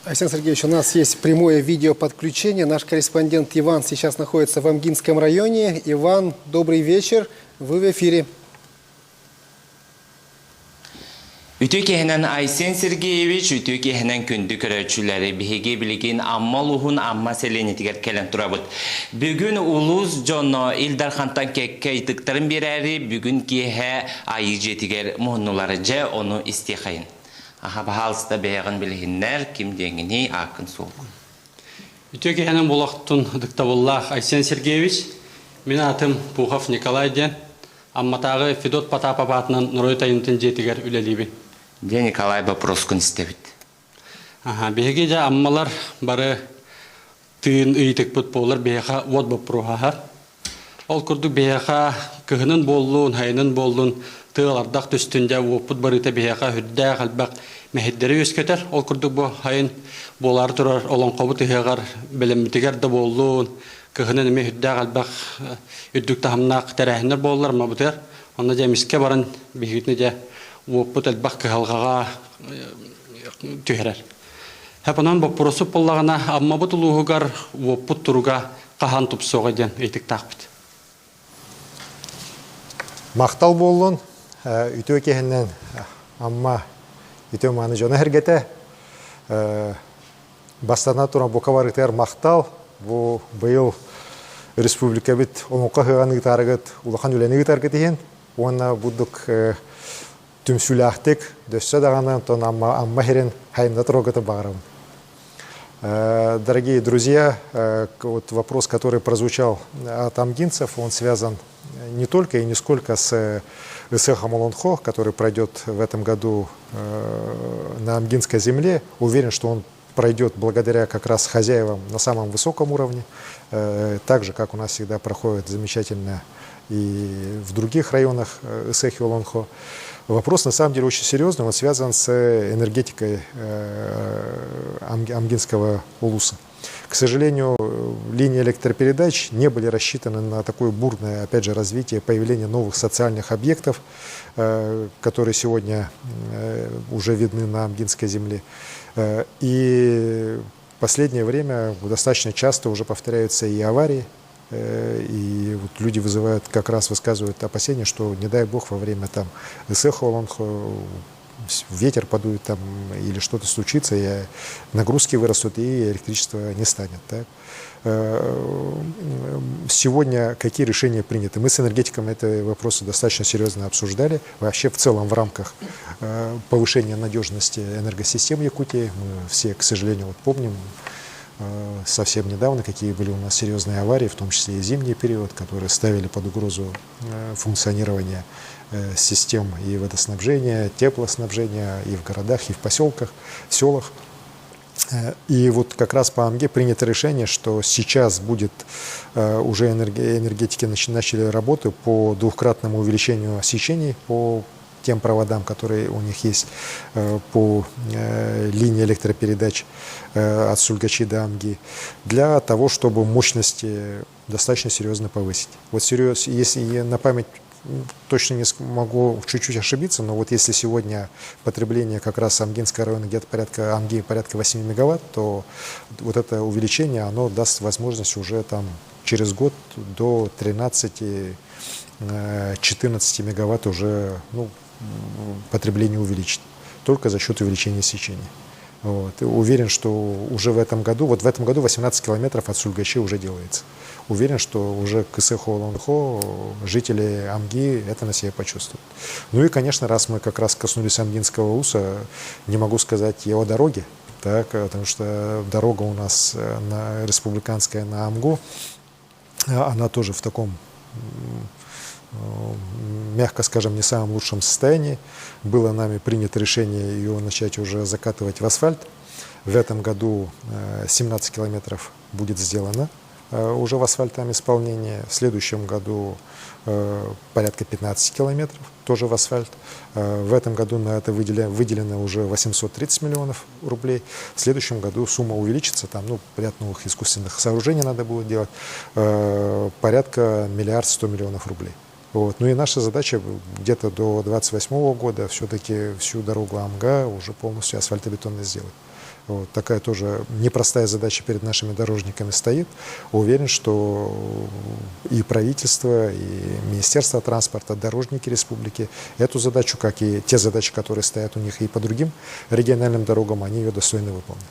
Александр Сергеевич, у нас есть прямое видеоподключение. Наш корреспондент Иван сейчас находится в Амгинском районе. Иван, добрый вечер. Вы в эфире. Ütükehenen Aysen Sergeyevich, ütükehenen kündük ölçüleri bihege bilgin ammaluhun amma selenetiger kelen turabut. Bugün uluz Jono İldarhan'tan kekeytiklerin bireri, bugün kihe ayıcetiger muhnularıca onu istihayın. Aha bahalsta beğen bilhinler kim dengini akın soğuk. Ütükehenen bulaktun dıktabullah Aysen Sergeyevich, benim adım Puhaf Nikolay. Амматағы Федот Потапов-атынан Нұрой-тайынтын жетігер үлелейбін. Де Николай вопрос күн істебіт. Беге жа аммалар бары тыын үйітік бұт болар бейха от бұп бұруға. Ол күрдік бейха күхінің болуын, хайының болуын тыылардақ түстінде опыт барыта бейха хүдді қалбақ мәхеддері өскетер. Ол күрдік бұл хайын болар тұрар олон қобы тыхығар білімітігер де болуын. Кыхынан эми хүддә галбак үддүк тахамнак тәрәһнер боллар ма бутер. Аны җемискә баран бигитне дә опыт албак калгага төһәрәр. Хәпанан бу просып боллагына амма бу тулугар опыт туруга кахан тупсога дигән әйтик тақбит. Мактал болдун үтө кехеннен амма үтө маны жона хергете бастана туран букаварытер мактал. Бу быйыл республика бит онука хыганы гитарыгыт, улахан үлени гитарыгыт иген. Онна будук түмсүләхтек, дөссө даганы тон амма херен хайында трогаты багырым. Дорогие друзья, вот вопрос, который прозвучал от амгинцев, он связан не только и не сколько с Исехом Олонхо, который пройдет в этом году на амгинской земле. Уверен, что он пройдет благодаря как раз хозяевам на самом высоком уровне, так же, как у нас всегда проходит замечательно и в других районах Исехи Олонхо. Вопрос на самом деле очень серьезный, он связан с энергетикой Амгинского улуса. К сожалению, линии электропередач не были рассчитаны на такое бурное, опять же, развитие, появление новых социальных объектов, которые сегодня уже видны на Амгинской земле. И в последнее время достаточно часто уже повторяются и аварии, и вот люди вызывают, как раз высказывают опасения, что, не дай бог, во время там Исеха Олонхо ветер подует там или что-то случится, и нагрузки вырастут, и электричества не станет. Так? Сегодня какие решения приняты? Мы с энергетиком эти вопросы достаточно серьезно обсуждали. Вообще в целом в рамках повышения надежности энергосистем Якутии. Мы все, к сожалению, вот помним совсем недавно, какие были у нас серьезные аварии, в том числе и зимний период, которые ставили под угрозу функционирование систем и водоснабжения, теплоснабжения и в городах, и в поселках, в селах. И вот как раз по АМГе принято решение, что сейчас будет уже энергетики начали работу по двухкратному увеличению освещений по тем проводам, которые у них есть по линии электропередач от Сульгачи до Амги, для того, чтобы мощности достаточно серьезно повысить. Вот серьезно, если я на память точно не могу чуть-чуть ошибиться, но вот если сегодня потребление как раз Амгинского района где-то порядка 8 мегаватт, то вот это увеличение, оно даст возможность уже там через год до 13-14 мегаватт уже потребление увеличить, только за счет увеличения сечения. Вот. И уверен, что уже в этом году 18 километров от Сульгачи уже делается. Уверен, что уже к Исеху Олонхо жители Амги это на себе почувствуют. Ну и, конечно, раз мы как раз коснулись Амгинского улуса, не могу сказать и о дороге, так, потому что дорога у нас республиканская на Амгу, она тоже в таком, мягко скажем, не самом лучшем состоянии. Было нами принято решение ее начать уже закатывать в асфальт. В этом году 17 километров будет сделано уже в асфальтном исполнении. В следующем году порядка 15 километров, тоже в асфальт. В этом году на это выделено уже 830 миллионов рублей. В следующем году сумма увеличится, там, ряд новых искусственных сооружений надо будет делать, порядка 1 100 миллионов рублей. Вот. Ну и наша задача где-то до 2028 года все-таки всю дорогу Амга уже полностью асфальтобетонной сделать. Вот. Такая тоже непростая задача перед нашими дорожниками стоит. Уверен, что и правительство, и Министерство транспорта, дорожники республики эту задачу, как и те задачи, которые стоят у них и по другим региональным дорогам, они ее достойно выполнят.